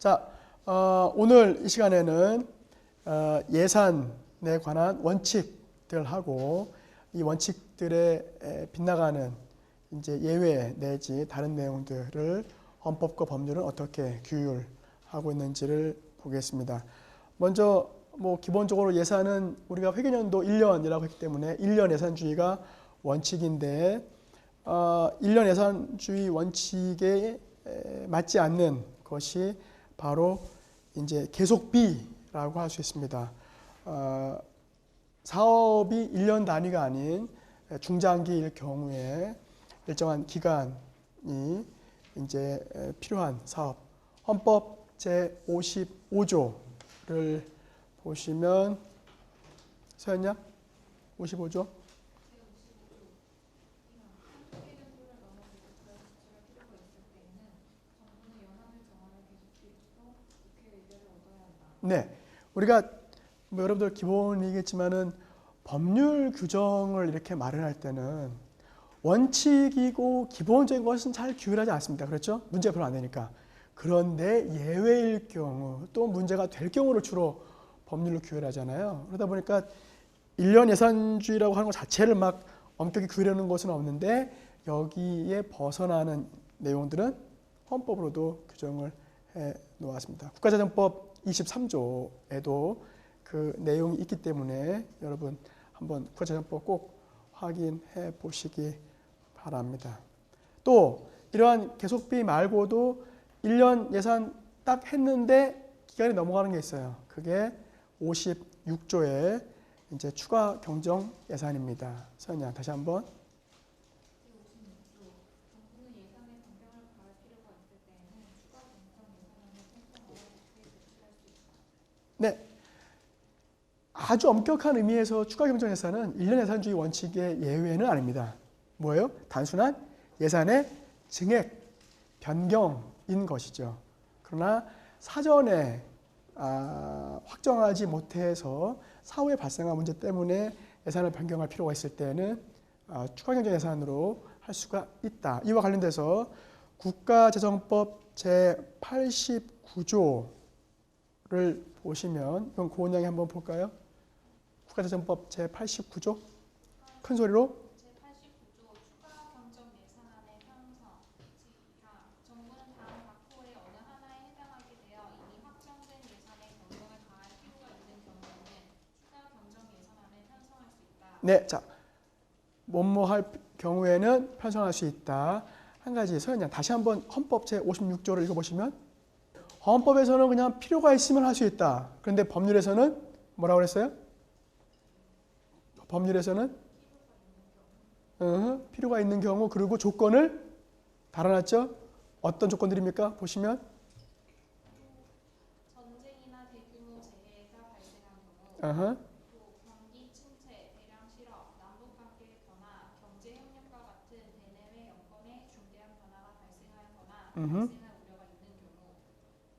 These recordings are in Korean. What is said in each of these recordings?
자, 오늘 이 시간에는 예산에 관한 원칙들하고 이 원칙들에 빗나가는 이제 예외 내지 다른 내용들을 헌법과 법률은 어떻게 규율하고 있는지를 보겠습니다. 먼저 기본적으로 예산은 우리가 회계연도 1년이라고 했기 때문에 1년 예산주의가 원칙인데 1년 예산주의 원칙에 맞지 않는 것이 바로 이제 계속비라고 할 수 있습니다. 사업이 1년 단위가 아닌 중장기일 경우에 일정한 기간이 이제 필요한 사업. 헌법 제55조를 보시면 서현양 55조. 네, 우리가 여러분들 기본이겠지만은 법률 규정을 이렇게 마련할 때는 원칙이고 기본적인 것은 잘 규율하지 않습니다. 그렇죠? 문제가 별로 안 되니까. 그런데 예외일 경우 또 문제가 될 경우를 주로 법률로 규율하잖아요. 그러다 보니까 1년 예산주의라고 하는 것 자체를 막 엄격히 규율하는 것은 없는데 여기에 벗어나는 내용들은 헌법으로도 규정을 해 놓았습니다. 국가재정법 23조에도 그 내용이 있기 때문에 여러분 한번 국가재정법 꼭 확인해 보시기 바랍니다. 또 이러한 계속비 말고도 1년 예산 딱 했는데 기간이 넘어가는 게 있어요. 그게 56조의 이제 추가 경정 예산입니다. 서연양 다시 한번. 네, 아주 엄격한 의미에서 추가 경정 예산은 1년 예산주의 원칙의 예외는 아닙니다. 뭐예요? 단순한 예산의 증액, 변경인 것이죠. 그러나 사전에 확정하지 못해서 사후에 발생한 문제 때문에 예산을 변경할 필요가 있을 때는 추가 경정 예산으로 할 수가 있다. 이와 관련돼서 국가재정법 제89조를 보시면 이건 고은양이 한번 볼까요? 국가재정법 제89조 큰 소리로 제89조 추가 경정 예산안의 편성 정부는 다음 각호의 어느 하나에 해당하게 되어 이미 확정된 예산에 변경을 가할 필요가 있는 경우에는 추가 경정 예산안을 편성할 수 있다. 네, 자 뭐뭐 할 경우에는 편성할 수 있다. 한 가지 서연양 다시 한번 헌법 제56조를 읽어보시면 헌법에서는 그냥 필요가 있으면 할 수 있다. 그런데 법률에서는 뭐라고 그랬어요? 법률에서는 필요가 있는 경우 그리고 조건을 달아놨죠. 어떤 조건들입니까? 보시면 전쟁이나 대규모 재해가 발생한 경우 또 경기 침체, 대량 실업, 남북 관계의 변화, 경제 협력과 같은 대내외 여건에 중대한 변화가 발생하거나 발생할 우려가 있는 경우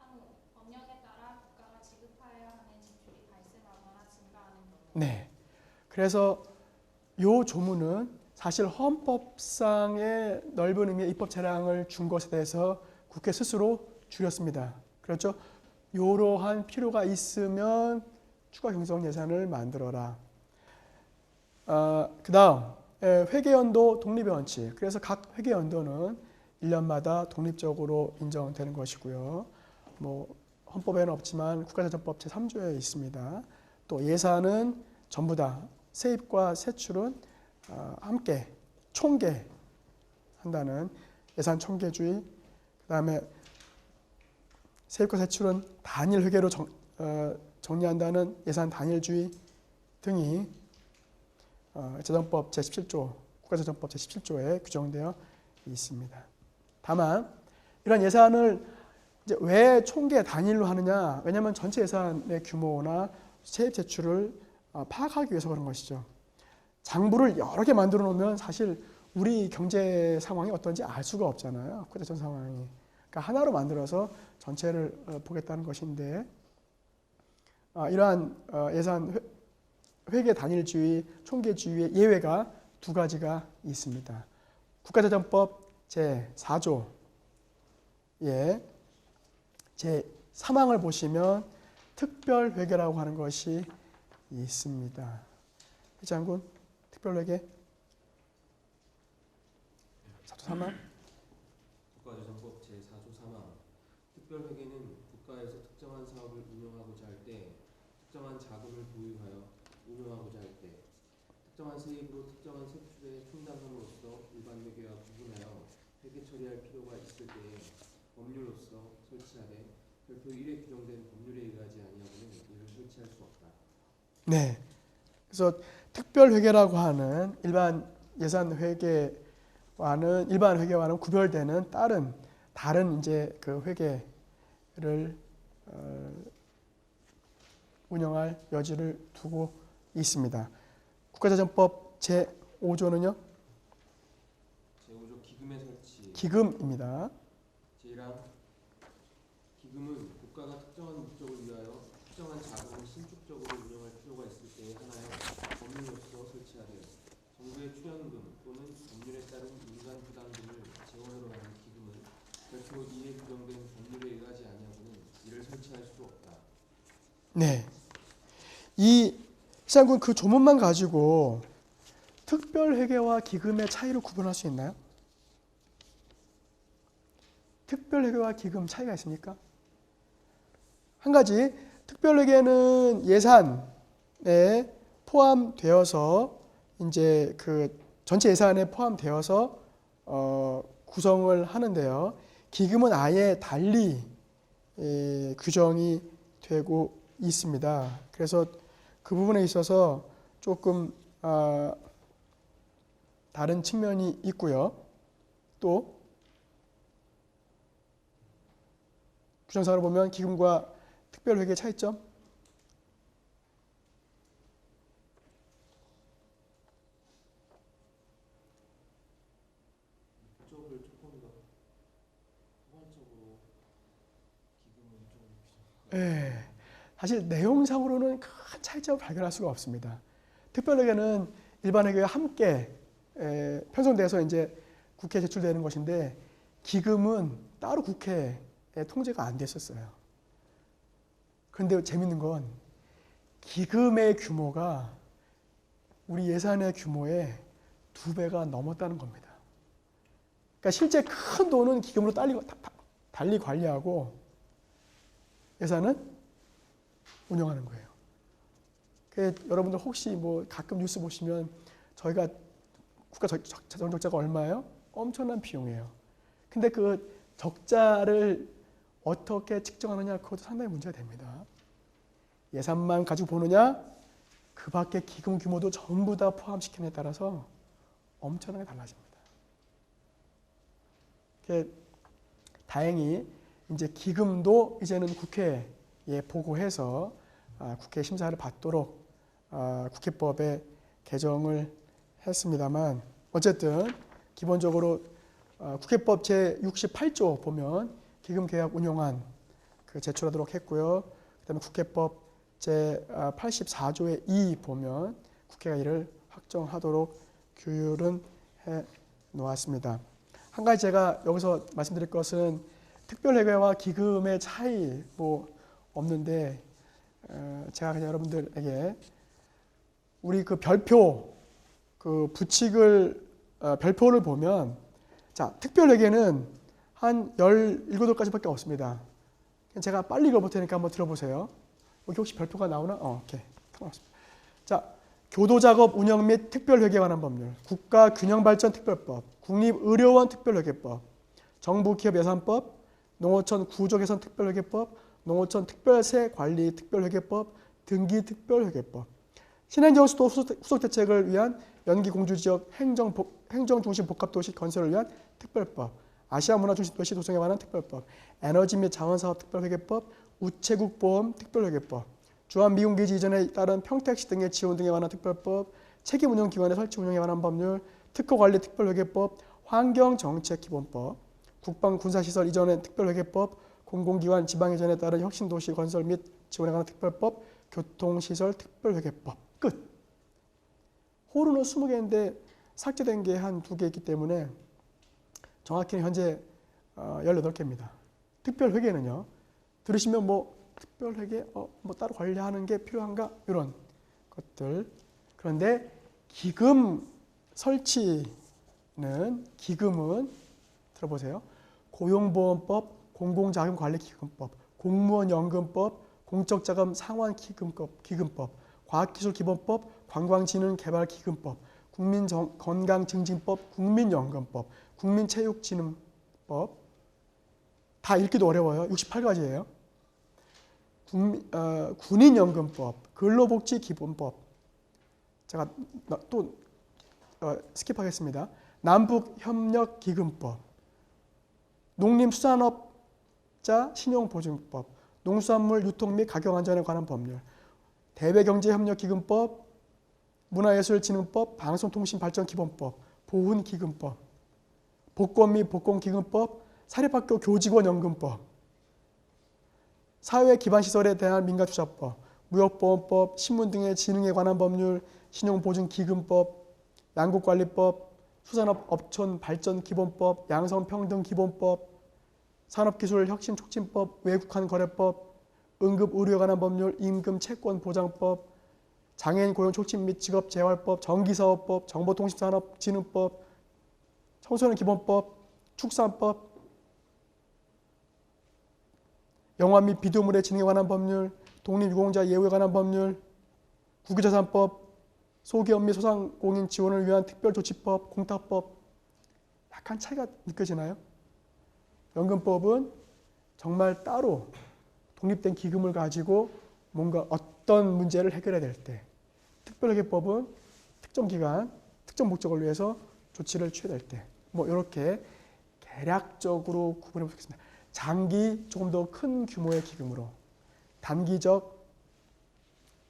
향후 법령에 따라 국가가 지급하여야 하는 지출이 발생하거나 증가하는 경우. 네. 그래서 이 조문은 사실 헌법상의 넓은 의미의 입법 재량을 준 것에 대해서 국회 스스로 줄였습니다. 그렇죠? 이러한 필요가 있으면 추가 경정 예산을 만들어라. 그 다음 회계연도 독립의 원칙. 그래서 각 회계연도는 1년마다 독립적으로 인정되는 것이고요. 헌법에는 없지만 국가재정법 제3조에 있습니다. 또 예산은 전부 다 세입과 세출은 함께 총계한다는 예산 총계주의, 그 다음에 세입과 세출은 단일 회계로 정리한다는 예산 단일주의 등이 재정법 제17조, 국가재정법 제17조에 규정되어 있습니다. 다만 이런 예산을 이제 왜 총계 단일로 하느냐? 왜냐하면 전체 예산의 규모나 세입 세출을 파악하기 위해서 그런 것이죠. 장부를 여러 개 만들어 놓으면 사실 우리 경제 상황이 어떤지 알 수가 없잖아요. 국가재정 상황이. 그러니까 하나로 만들어서 전체를 보겠다는 것인데 이러한 예산 회계 단일주의, 총계주의의 예외가 두 가지가 있습니다. 국가재정법 제4조에 제 3항을 보시면 특별회계라고 하는 것이 있습니다. 장군, 특별회계 4조 3항. 국가재정법 제4조 3항 특별회계는 국가에서 특정한 사업을 운영하고자 할 때, 특정한 자금을 보유하여 운영하고자 할 때, 특정한 세입으로 특정한 세출에 충당함으로써 일반 회계와 구분하여 회계 처리할 필요가 있을 때에 법률로서 설치하되 별도 1에 규정된 법률에 의하지 아니하고는 이를 설치할 수 없다. 네. 그래서 특별회계라고 하는 일반 예산회계와는 일반 회계와는 구별되는 다른 이제 그 회계를 운영할 여지를 두고 있습니다. 국가재정법 제5조는요? 제5조 기금의 설치. 기금입니다. 제1항 기금은 국가가 특정한 목적을 위하여 특정한 자금을 신축적으로 운영할 필요가 있을 때에 하나여 법률로서 설치하되 정부의 출연금 또는 법률에 따른 민간 부담금을 재원으로 하는 기금은 별도 이에 규정된 법률에 의하지 아니하고는 이를 설치할 수 없다. 네. 이 시장군 그 조문만 가지고 특별회계와 기금의 차이를 구분할 수 있나요? 특별회계와 기금 차이가 있습니까? 한 가지, 특별회계는 예산에 포함되어서 이제 그 전체 예산에 포함되어서 구성을 하는데요. 기금은 아예 달리 규정이 되고 있습니다. 그래서 그 부분에 있어서 조금 다른 측면이 있고요. 또 규정상으로 보면 기금과 특별회계 차이점. 목적을 조금 더 포괄적으로 기금은 좀 네. 사실 내용상으로는 큰 차이점을 발견할 수가 없습니다. 특별회계는 일반회계와 함께 편성돼서 이제 국회에 제출되는 것인데 기금은 따로 국회에 통제가 안 됐었어요. 그런데 재밌는 건 기금의 규모가 우리 예산의 규모의 2배가 넘었다는 겁니다. 그러니까 실제 큰 돈은 기금으로 달리 관리하고 예산은 운영하는 거예요. 여러분들 혹시 뭐 가끔 뉴스 보시면 저희가 국가 자정 적자가 얼마예요? 엄청난 비용이에요. 근데 그 적자를 어떻게 측정하느냐 그것도 상당히 문제가 됩니다. 예산만 가지고 보느냐 그 밖에 기금 규모도 전부 다 포함시키느냐에 따라서 엄청나게 달라집니다. 다행히 이제 기금도 이제는 국회에 보고해서 국회 심사를 받도록 국회법에 개정을 했습니다만 어쨌든 기본적으로 국회법 제68조 보면 기금계약 운용안 제출하도록 했고요. 그다음에 국회법 제84조의 2 보면 국회가 이를 확정하도록 규율은 해 놓았습니다. 한 가지 제가 여기서 말씀드릴 것은 특별회계와 기금의 차이 뭐 없는데 제가 그냥 여러분들에게 우리 그 별표 그 부칙을 별표를 보면 자 특별회계는 한 17도까지밖에 없습니다. 제가 빨리 읽어볼 테니까 한번 들어보세요. 여기 혹시 별표가 나오나? 오케이. 자, 교도작업 운영 및 특별회계에 관한 법률, 국가균형발전특별법, 국립의료원 특별회계법, 정부기업예산법, 농어촌 구조개선 특별회계법, 농어촌 특별세 관리 특별회계법, 등기 특별회계법, 신행정수도 후속대책을 위한 연기공주지역 행정중심 복합도시 건설을 위한 특별법, 아시아문화중심도시 조성에 관한 특별법, 에너지 및 자원사업 특별회계법, 우체국보험 특별회계법, 주한미군기지 이전에 따른 평택시 등의 지원 등에 관한 특별법, 책임운영기관의 설치 운영에 관한 법률, 특허관리 특별회계법, 환경정책기본법, 국방군사시설 이전의 특별회계법, 공공기관 지방이전에 따른 혁신도시 건설 및 지원에 관한 특별법, 교통시설 특별회계법. 끝. 호루는 20개인데 삭제된 게 한 2개 있기 때문에 정확히는 현재 18개입니다. 특별회계는요. 들으시면 뭐 특별하게 뭐 따로 관리하는 게 필요한가 이런 것들. 그런데 기금은 들어보세요. 고용보험법, 공공자금관리기금법, 공무원연금법, 공적자금 상환기금법, 과학기술기본법, 관광진흥개발기금법, 국민건강증진법, 국민연금법, 국민체육진흥법. 다 읽기도 어려워요. 68가지예요. 군인연금법, 근로복지기본법. 제가 또 스킵하겠습니다. 남북협력기금법, 농림수산업자 신용보증법, 농수산물 유통 및 가격안전에 관한 법률, 대외경제협력기금법, 문화예술진흥법, 방송통신발전기본법, 보훈기금법, 복권 및 복권기금법, 사립학교 교직원연금법, 사회기반시설에 대한 민간투자법, 무역보험법, 신문 등의 진흥에 관한 법률, 신용보증기금법, 양국관리법, 수산업업촌발전기본법, 양성평등기본법, 산업기술혁신촉진법, 외국환거래법, 응급의료에 관한 법률, 임금채권보장법, 장애인 고용촉진 및 직업재활법, 전기사업법, 정보통신산업진흥법, 청소년기본법, 축산법, 영화 및 비디오물의 진흥에 관한 법률, 독립유공자 예우에 관한 법률, 국유재산법, 소기업 및 소상공인 지원을 위한 특별조치법, 공탁법. 약간 차이가 느껴지나요? 연금법은 정말 따로 독립된 기금을 가지고 뭔가 어떤 문제를 해결해야 될 때, 특별회계법은 특정 기간, 특정 목적을 위해서 조치를 취해야 될 때, 뭐 이렇게 대략적으로 구분해 보겠습니다. 장기 조금 더 큰 규모의 기금으로, 단기적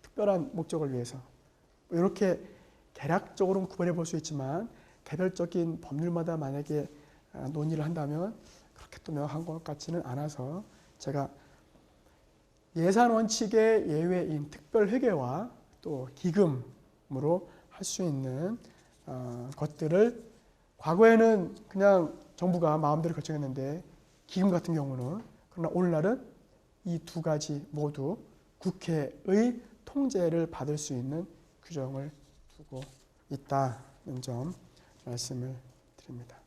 특별한 목적을 위해서 이렇게 대략적으로는 구분해 볼 수 있지만 개별적인 법률마다 만약에 논의를 한다면 그렇게 또 명확한 것 같지는 않아서 제가 예산 원칙의 예외인 특별회계와 또 기금으로 할 수 있는 것들을 과거에는 그냥 정부가 마음대로 결정했는데 기금 같은 경우는, 그러나 오늘날은 이 두 가지 모두 국회의 통제를 받을 수 있는 규정을 두고 있다는 점 말씀을 드립니다.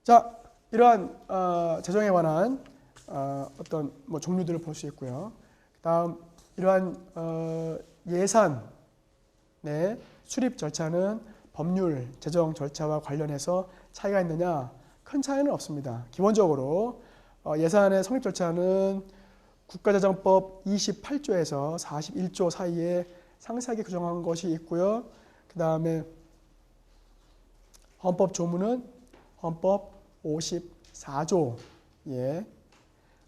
자, 이러한 재정에 관한 어떤 뭐 종류들을 볼 수 있고요. 다음 이러한 예산의 수립 절차는 법률 재정 절차와 관련해서 차이가 있느냐? 큰 차이는 없습니다. 기본적으로 예산의 성립 절차는 국가재정법 28조에서 41조 사이에 상세하게 규정한 것이 있고요. 그 다음에 헌법 조문은 헌법 54조에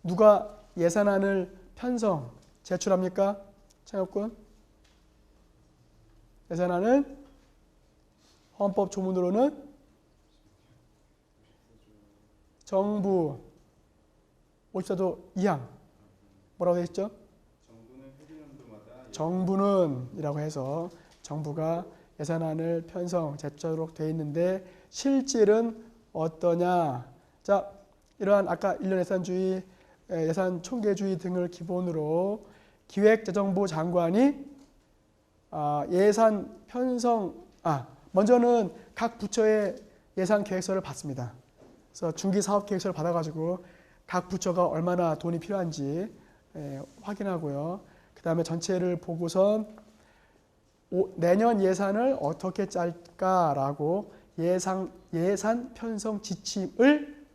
누가 예산안을 편성, 제출합니까? 창업군? 예산안은 헌법 조문으로는 정부 54조 2항 뭐라고 되어 있죠? 정부는 이라고 해서 정부가 예산안을 편성, 제출하도록 되어 있는데 실질은 어떠냐? 자, 이러한 아까 일련 예산주의, 예산 총계주의 등을 기본으로 기획재정부 장관이 예산 편성, 먼저는 각 부처의 예산 계획서를 받습니다. 그래서 중기 사업 계획서를 받아가지고 각 부처가 얼마나 돈이 필요한지 확인하고요. 그 다음에 전체를 보고선 내년 예산을 어떻게 짤까라고 예산 편성 지침을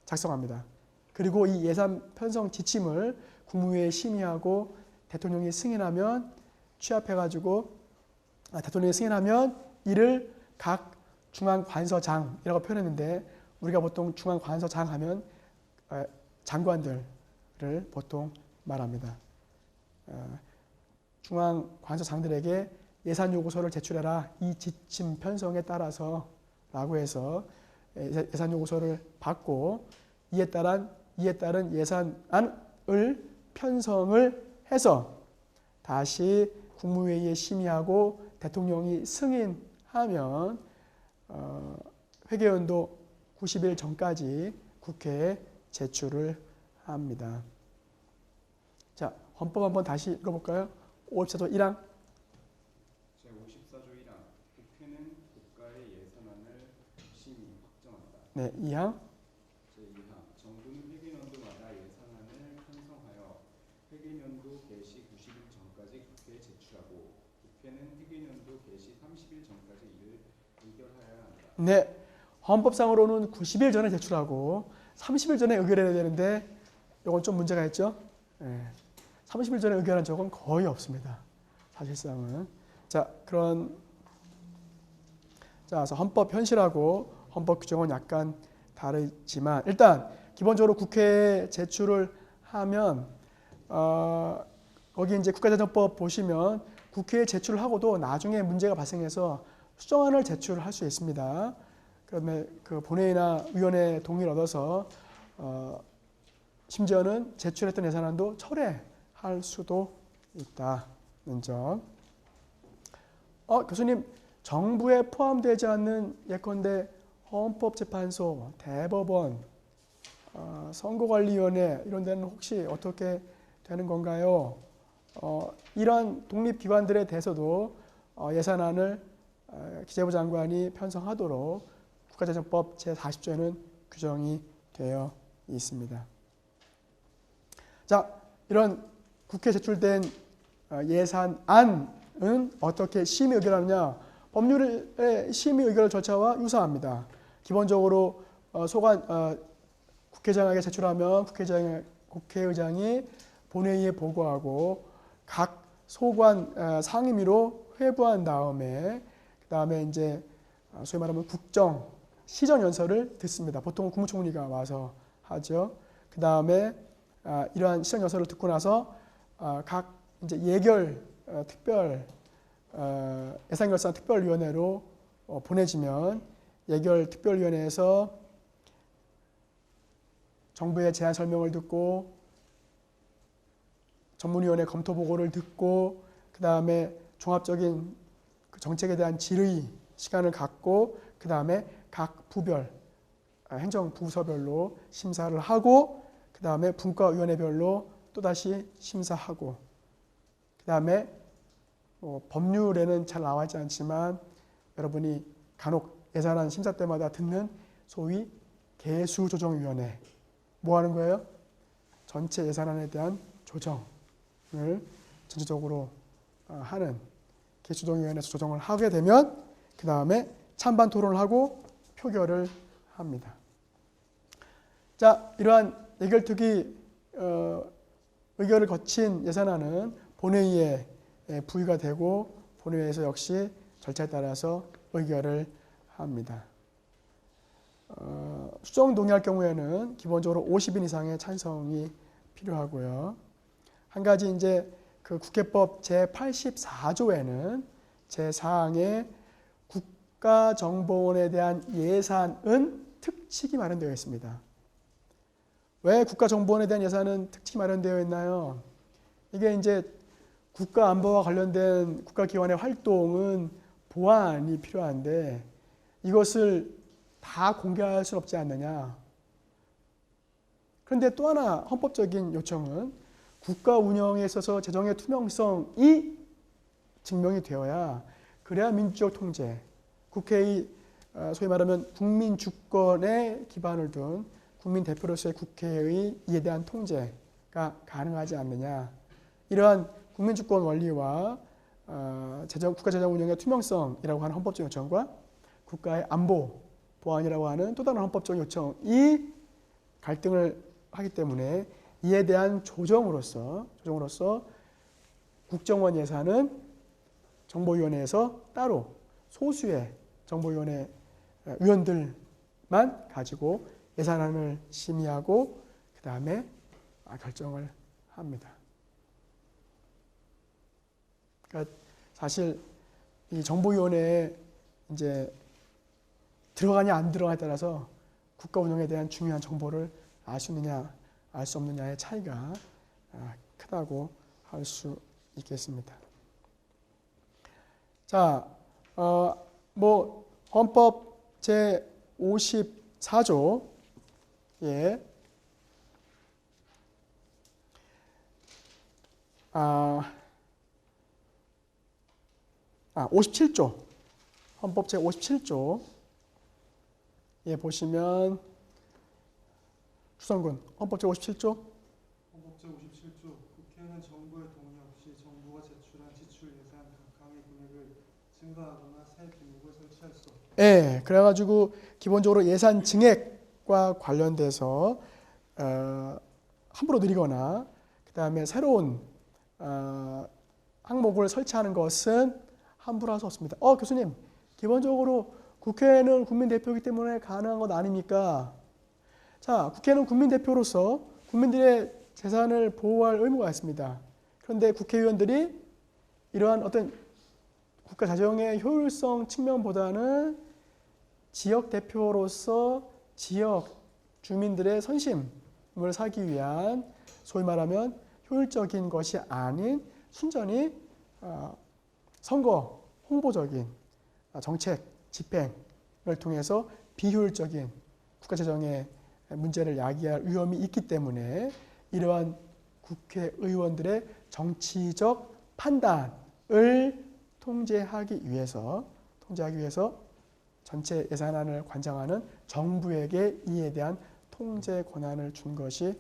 작성합니다. 그리고 이 예산 편성 지침을 국무회의에 심의하고 대통령이 승인하면 대통령이 승인하면 이를 각 중앙관서장이라고 표현했는데 우리가 보통 중앙관서장 하면 장관들을 보통 말합니다. 중앙관서장들에게 예산 요구서를 제출해라. 이 지침 편성에 따라서 라고 해서 예산 요구서를 받고 이에 따른 예산안을 편성을 해서 다시 국무회의에 심의하고 대통령이 승인하면 회계연도 90일 전까지 국회에 제출을 합니다. 자, 헌법 한번 다시 읽어볼까요? 54조 1항. 제54조 1항 국회는 국가의 예산안을 심의 확정한다. 네, 2항. 제2항 정부는 회계연도마다 예산안을 편성하여 회계연도 개시 90일 전까지 국회에 제출하고 국회는 회계연도 개시 30일 전까지 이를 의결하여야 한다. 네, 헌법상으로는 90일 전에 제출하고 30일 전에 의결해야 되는데 이건 좀 문제가 있죠. 네, 30일 전에 의결한 적은 거의 없습니다. 사실상은. 자, 그래서 헌법 현실하고 헌법 규정은 약간 다르지만 일단 기본적으로 국회에 제출을 하면 거기 이제 국가재정법 보시면 국회에 제출을 하고도 나중에 문제가 발생해서 수정안을 제출할 수 있습니다. 그다음에 그 본회의나 위원회 동의를 얻어서 심지어는 제출했던 예산안도 철회할 수도 있다는 점. 교수님, 정부에 포함되지 않는 예컨대 헌법재판소, 대법원, 선거관리위원회 이런 데는 혹시 어떻게 되는 건가요? 이러한 독립기관들에 대해서도 예산안을 기재부 장관이 편성하도록 국가재정법 제40조에는 규정이 되어 있습니다. 자, 이런 국회에 제출된 예산안은 어떻게 심의 의결하느냐? 법률의 심의 의결 절차와 유사합니다. 기본적으로 국회의장에게 제출하면 국회의장이 본회의에 보고하고 각 소관 상임위로 회부한 다음에 그다음에 이제 소위 말하면 국정 시정 연설을 듣습니다. 보통 국무총리가 와서 하죠. 그다음에 이러한 시정 연설을 듣고 나서 각 이제 예결 특별 예산결산 특별위원회로 보내지면 예결 특별위원회에서 정부의 제안 설명을 듣고 전문위원회 검토 보고를 듣고 그 다음에 종합적인 그 정책에 대한 질의 시간을 갖고 그 다음에 각 부별 행정부서별로 심사를 하고 그 다음에 분과위원회별로 또다시 심사하고 그 다음에 법률에는 잘 나와 있지 않지만 여러분이 간혹 예산안 심사 때마다 듣는 소위 개수조정위원회 뭐 하는 거예요? 전체 예산안에 대한 조정을 전체적으로 하는 개수조정위원회에서 조정을 하게 되면 그 다음에 찬반 토론을 하고 표결을 합니다. 자, 이러한 예결특위 의결을 거친 예산안은 본회의에 부의가 되고 본회의에서 역시 절차에 따라서 의결을 합니다. 수정 동의할 경우에는 기본적으로 50인 이상의 찬성이 필요하고요. 한 가지 이제 그 국회법 제84조에는 제4항에 국가정보원에 대한 예산은 특칙이 마련되어 있습니다. 왜 국가정보원에 대한 예산은 특칙이 마련되어 있나요? 이게 이제 국가안보와 관련된 국가기관의 활동은 보안이 필요한데 이것을 다 공개할 수는 없지 않느냐. 그런데 또 하나 헌법적인 요청은 국가 운영에 있어서 재정의 투명성이 증명이 되어야 그래야 민주적 통제, 국회의 소위 말하면 국민 주권에 기반을 둔 국민 대표로서의 국회의 이에 대한 통제가 가능하지 않느냐. 이러한 국민 주권 원리와 국가 재정 운영의 투명성이라고 하는 헌법적 요청과 국가의 안보, 보안이라고 하는 또 다른 헌법적 요청이 갈등을 하기 때문에 이에 대한 조정으로서 국정원 예산은 정보위원회에서 따로 소수의 정보위원회 위원들만 가지고 예산안을 심의하고 그 다음에 결정을 합니다. 그러니까 사실 이 정보위원회에 이제 들어가냐 안 들어가냐에 따라서 국가 운영에 대한 중요한 정보를 알 수 있느냐 알 수 없느냐의 차이가 크다고 할 수 있겠습니다. 자, 헌법 제 54조에 57조 헌법 제 57조 예 보시면 주성군 헌법 제 57조 헌법 제57조 국회는 정부의 동의 없이 정부가 제출한 지출 예산 각항의 금액을 증가하거나 새 비목을 설치할 수 없다. 예 그래가지고 기본적으로 예산 증액과 관련돼서 함부로 늘리거나 그 다음에 새로운 항목을 설치하는 것은 함부로 할 수 없습니다. 교수님 기본적으로 국회는 국민 대표이기 때문에 가능한 것 아닙니까? 자, 국회는 국민 대표로서 국민들의 재산을 보호할 의무가 있습니다. 그런데 국회의원들이 이러한 어떤 국가 자정의 효율성 측면보다는 지역 대표로서 지역 주민들의 선심을 사기 위한 소위 말하면 효율적인 것이 아닌 순전히 선거 홍보적인 정책 집행을 통해서 비효율적인 국가 재정의 문제를 야기할 위험이 있기 때문에 이러한 국회의원들의 정치적 판단을 통제하기 위해서 전체 예산안을 관장하는 정부에게 이에 대한 통제 권한을 준 것이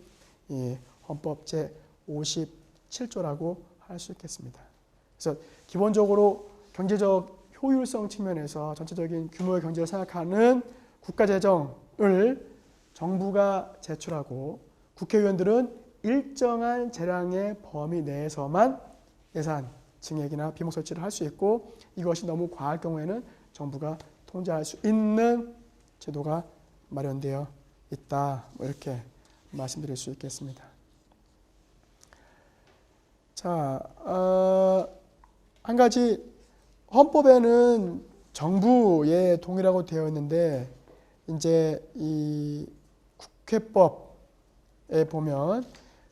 이 헌법 제 57조라고 할 수 있겠습니다. 그래서 기본적으로 경제적 효율성 측면에서 전체적인 규모의 경제를 생각하는 국가 재정을 정부가 제출하고 국회의원들은 일정한 재량의 범위 내에서만 예산 증액이나 비목 설치를 할 수 있고 이것이 너무 과할 경우에는 정부가 통제할 수 있는 제도가 마련되어 있다. 이렇게 말씀드릴 수 있겠습니다. 자, 한 가지 헌법에는 정부의 동의라고 되어 있는데 이제 이 국회법에 보면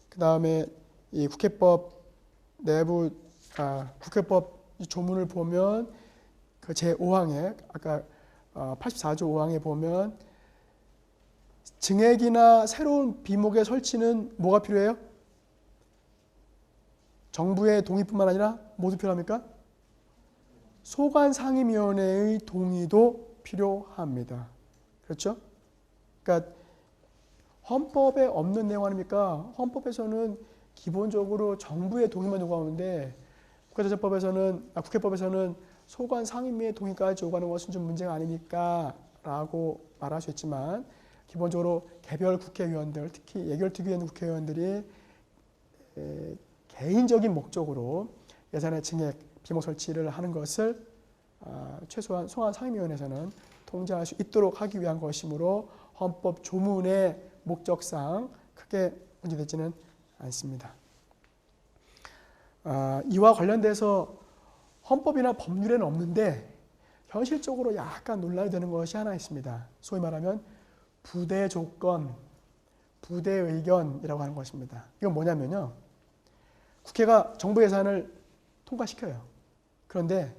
그 다음에 이 국회법 내부 국회법 조문을 보면 그 제 5항에 아까 84조 5항에 보면 증액이나 새로운 비목의 설치는 뭐가 필요해요? 정부의 동의뿐만 아니라 모두 필요합니까? 소관상임위원회의 동의도 필요합니다. 그렇죠? 그러니까 헌법에 없는 내용 아닙니까? 헌법에서는 기본적으로 정부의 동의만 요구하는데 국회법에서는 소관상임위의 동의까지 요구하는 것은 좀 문제가 아닙니까? 라고 말할 수 있지만 기본적으로 개별 국회의원들, 특히 예결특위원 국회의원들이 개인적인 목적으로 예산의 증액, 비목 설치를 하는 것을 최소한 소관상임위원회에서는 통제할 수 있도록 하기 위한 것이므로 헌법 조문의 목적상 크게 문제되지는 않습니다. 이와 관련돼서 헌법이나 법률에는 없는데 현실적으로 약간 논란이 되는 것이 하나 있습니다. 소위 말하면 부대 조건, 부대 의견이라고 하는 것입니다. 이건 뭐냐면요. 국회가 정부 예산을 통과시켜요. 그런데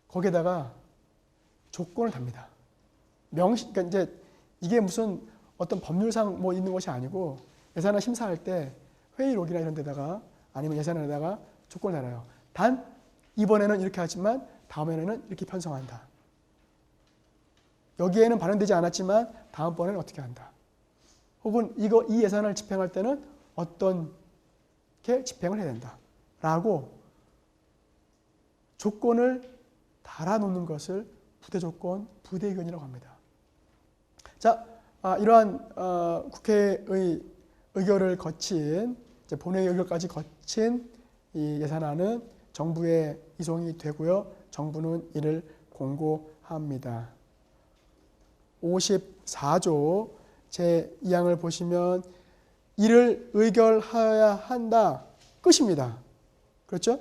거기에다가 조건을 답니다. 그러니까 이제 이게 무슨 어떤 법률상 뭐 있는 것이 아니고 예산을 심사할 때 회의록이나 이런 데다가 아니면 예산에다가 조건을 달아요. 단 이번에는 이렇게 하지만 다음에는 이렇게 편성한다. 여기에는 반영되지 않았지만 다음번에는 어떻게 한다. 혹은 이 예산을 집행할 때는 어떻게 집행을 해야 된다. 라고 조건을 달아놓는 것을 부대조건, 부대의견이라고 합니다. 자, 이러한 국회의 의결을 거친 본회의 의결까지 거친 이 예산안은 정부에 이송이 되고요. 정부는 이를 공고합니다. 54조 제2항을 보시면 이를 의결하여야 한다. 끝입니다. 그렇죠?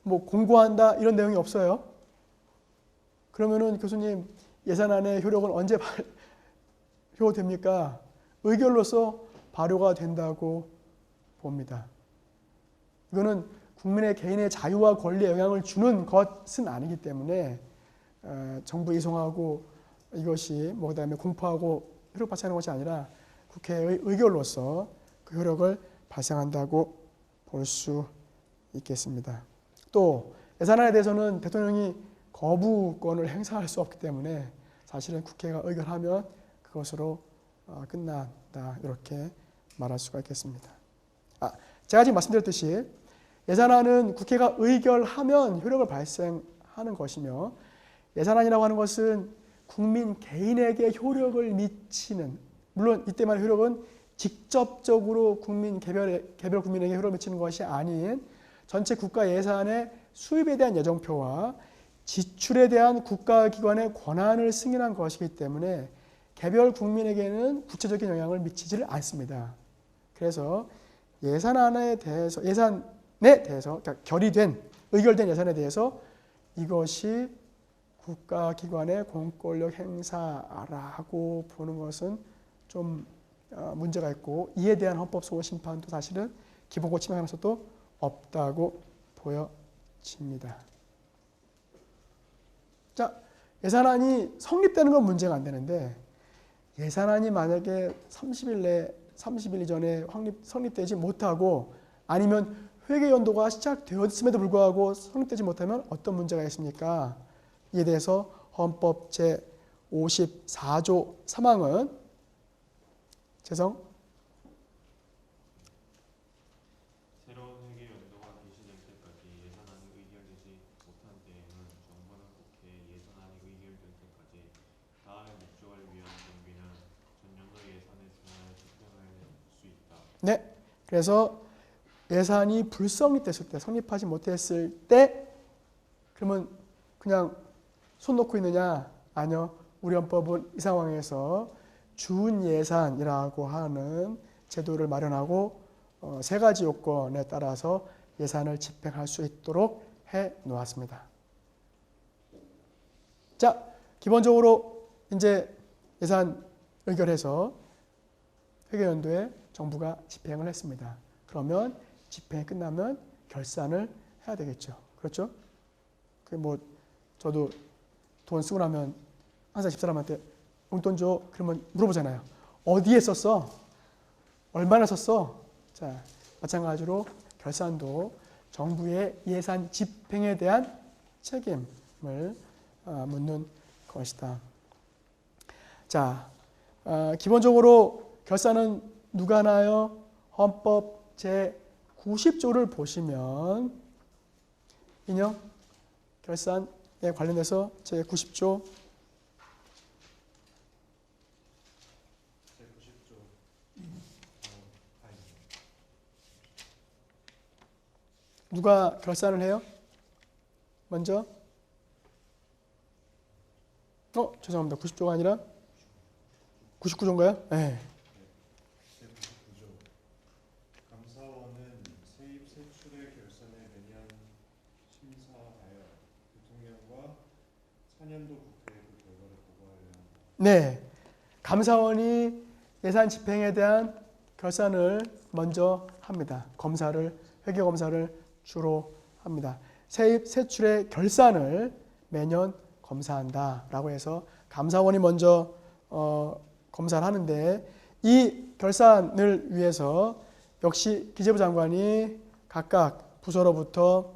뭐 공고한다 이런 내용이 없어요. 그러면은 교수님 예산안의 효력은 언제 발효됩니까? 의결로서 발효가 된다고 봅니다. 이거는 국민의 개인의 자유와 권리에 영향을 주는 것은 아니기 때문에 정부에 이송하고 이것이 뭐 그다음에 공포하고 효력 발생하는 것이 아니라 국회의 의결로서 그 효력을 발생한다고 볼 수 있겠습니다. 또 예산안에 대해서는 대통령이 거부권을 행사할 수 없기 때문에 사실은 국회가 의결하면 그것으로 끝난다 이렇게 말할 수가 있겠습니다. 제가 지금 말씀드렸듯이 예산안은 국회가 의결하면 효력을 발생하는 것이며 예산안이라고 하는 것은 국민 개인에게 효력을 미치는, 물론 이때 말의 효력은 직접적으로 개별 국민에게 효력을 미치는 것이 아닌 전체 국가 예산의 수입에 대한 예정표와 지출에 대한 국가기관의 권한을 승인한 것이기 때문에 개별 국민에게는 구체적인 영향을 미치지를 않습니다. 그래서 예산에 대해서 그러니까 의결된 예산에 대해서 이것이 국가기관의 공권력 행사라고 보는 것은 좀 문제가 있고 이에 대한 헌법소원 심판도 사실은 기본권 침해하면서도 없다고 보여집니다. 자, 예산안이 성립되는 건 문제가 안 되는데 예산안이 만약에 30일 이전에 성립되지 못하고 아니면 회계연도가 시작되었음에도 불구하고 성립되지 못하면 어떤 문제가 있습니까? 이에 대해서 헌법 제54조 3항은 새로운 회계 연도가 개시될 때까지 예산안이 의결되지 못한 때에는 정부는 국회에 예산안이 의결될 때까지 다음의 목적을 위한 경비는 전년도 예산에 준하여 집행할 수 있다. 네, 그래서 예산이 불성립됐을 때, 성립하지 못했을 때 그러면 그냥 손 놓고 있느냐? 아니요. 우리 헌법은 이 상황에서 준예산이라고 하는 제도를 마련하고 세 가지 요건에 따라서 예산을 집행할 수 있도록 해 놓았습니다. 자, 기본적으로 이제 예산 의결해서 회계연도에 정부가 집행을 했습니다. 그러면 집행이 끝나면 결산을 해야 되겠죠. 그렇죠? 저도 돈 쓰고 나면 항상 집사람한테 용돈 줘. 그러면 물어보잖아요. 어디에 썼어? 얼마나 썼어? 자, 마찬가지로 결산도 정부의 예산 집행에 대한 책임을 묻는 것이다. 자, 기본적으로 결산은 누가 하나요? 헌법 제90조를 보시면 인형 결산에 관련해서 제90조 누가 결산을 해요? 먼저 죄송합니다. 90조가 아니라 99조인가요? 네. 제99조 감사원은 세입 세출의 결산을 매년 심사하여 대통령과 4년도 국회에 그 결과를 보고하여야 한다. 네. 감사원이 예산 집행에 대한 결산을 먼저 합니다. 회계검사를 주로 합니다. 세입 세출의 결산을 매년 검사한다라고 해서 감사원이 먼저 검사를 하는데 이 결산을 위해서 역시 기재부 장관이 각각 부서로부터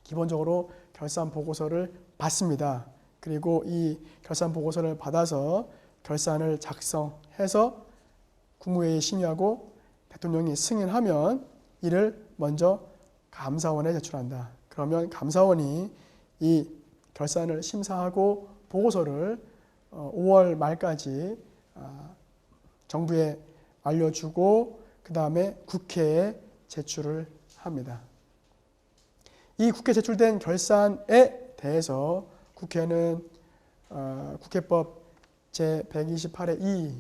기본적으로 결산 보고서를 받습니다. 그리고 이 결산 보고서를 받아서 결산을 작성해서 국무회의에 심의하고 대통령이 승인하면 이를 먼저 감사원에 제출한다. 그러면 감사원이 이 결산을 심사하고 보고서를 5월 말까지 정부에 알려주고 그 다음에 국회에 제출을 합니다. 이 국회에 제출된 결산에 대해서 국회는 국회법 제128의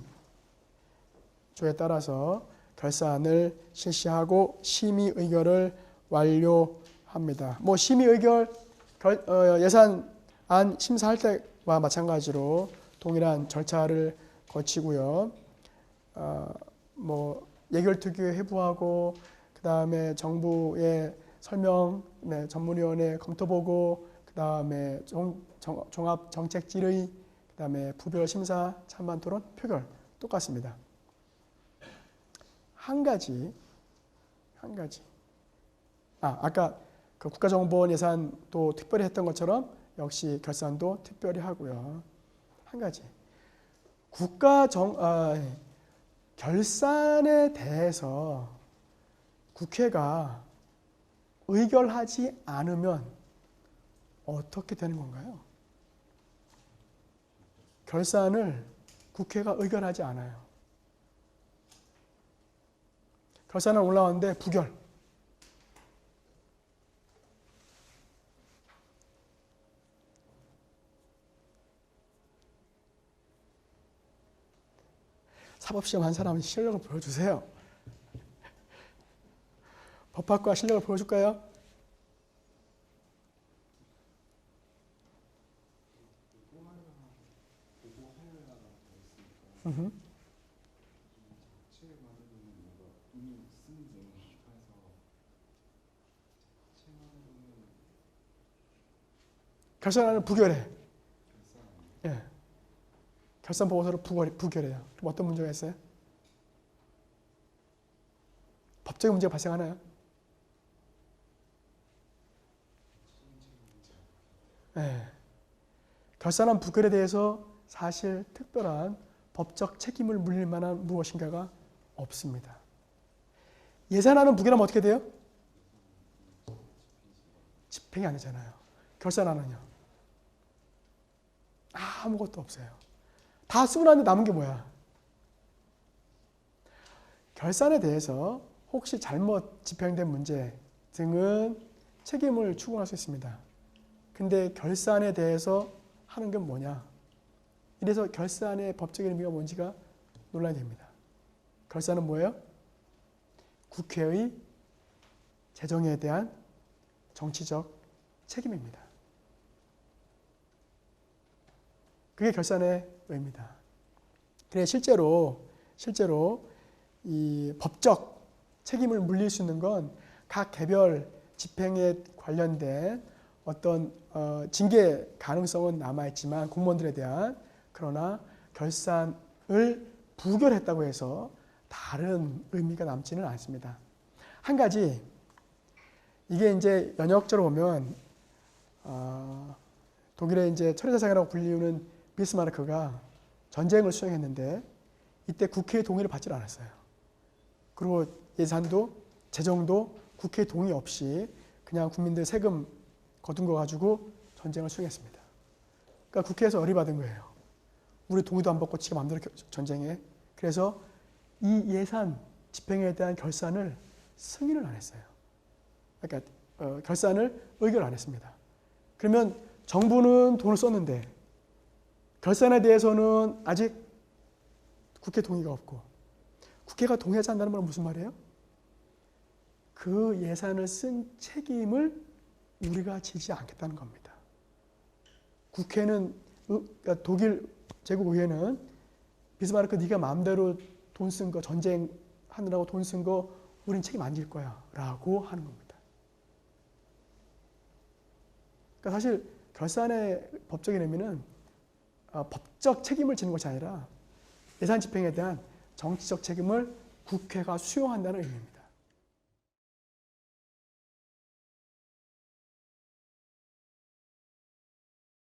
2조에 따라서 결산을 실시하고 심의 의결을 완료합니다. 심의 의결 예산안 심사할 때와 마찬가지로 동일한 절차를 거치고요. 예결특위 회부하고 그 다음에 정부의 설명, 전문위원회 검토보고, 그 다음에 종합정책질의, 그 다음에 부별 심사, 찬반 토론, 표결 똑같습니다. 한 가지 아까 그 국가정보원 예산도 특별히 했던 것처럼 역시 결산도 특별히 하고요. 한 가지. 결산에 대해서 국회가 의결하지 않으면 어떻게 되는 건가요? 결산을 국회가 의결하지 않아요. 결산은 올라왔는데 부결. 사법시험 한 사람은 실력을 보여주세요. 법학과 실력을 보여줄까요? 결산안을 부결해. 예. 결산 보고서를 부결해요. 그럼 어떤 문제가 있어요? 법적인 문제가 발생하나요? 네. 결산안 부결에 대해서 사실 특별한 법적 책임을 물릴 만한 무엇인가가 없습니다. 예산안은 부결하면 어떻게 돼요? 집행이 안 되잖아요. 결산안은요? 아무것도 없어요. 다 쓰고 났는데 남은 게 뭐야? 결산에 대해서 혹시 잘못 집행된 문제 등은 책임을 추구할 수 있습니다. 근데 결산에 대해서 하는 건 뭐냐? 이래서 결산의 법적인 의미가 뭔지가 논란이 됩니다. 결산은 뭐예요? 국회의 재정에 대한 정치적 책임입니다. 그게 결산의 의미입니다. 그래 실제로 이 법적 책임을 물릴 수 있는 건 각 개별 집행에 관련된 어떤 징계 가능성은 남아있지만 공무원들에 대한 그러나 결산을 부결했다고 해서 다른 의미가 남지는 않습니다. 한 가지 이게 이제 연역적으로 보면 독일의 이제 철회사상이라고 불리우는 비스마르크가 전쟁을 수행했는데 이때 국회의 동의를 받지 않았어요. 그리고 예산도 재정도 국회 동의 없이 그냥 국민들 세금 거둔 거 가지고 전쟁을 수행했습니다. 그러니까 국회에서 의뢰받은 거예요. 우리 동의도 안 받고 지가 마음대로 전쟁해. 그래서 이 예산 집행에 대한 결산을 승인을 안 했어요. 그러니까 결산을 의결 안 했습니다. 그러면 정부는 돈을 썼는데 결산에 대해서는 아직 국회 동의가 없고 국회가 동의하지 않는다는 말은 무슨 말이에요? 그 예산을 쓴 책임을 우리가 지지 않겠다는 겁니다. 국회는 그러니까 독일 제국의회는 비스마르크 네가 마음대로 돈 쓴 거 전쟁하느라고 돈 쓴 거 우린 책임 안 질 거야 라고 하는 겁니다. 그러니까 사실 결산의 법적인 의미는 법적 책임을 지는 것이 아니라 예산 집행에 대한 정치적 책임을 국회가 수용한다는 의미입니다.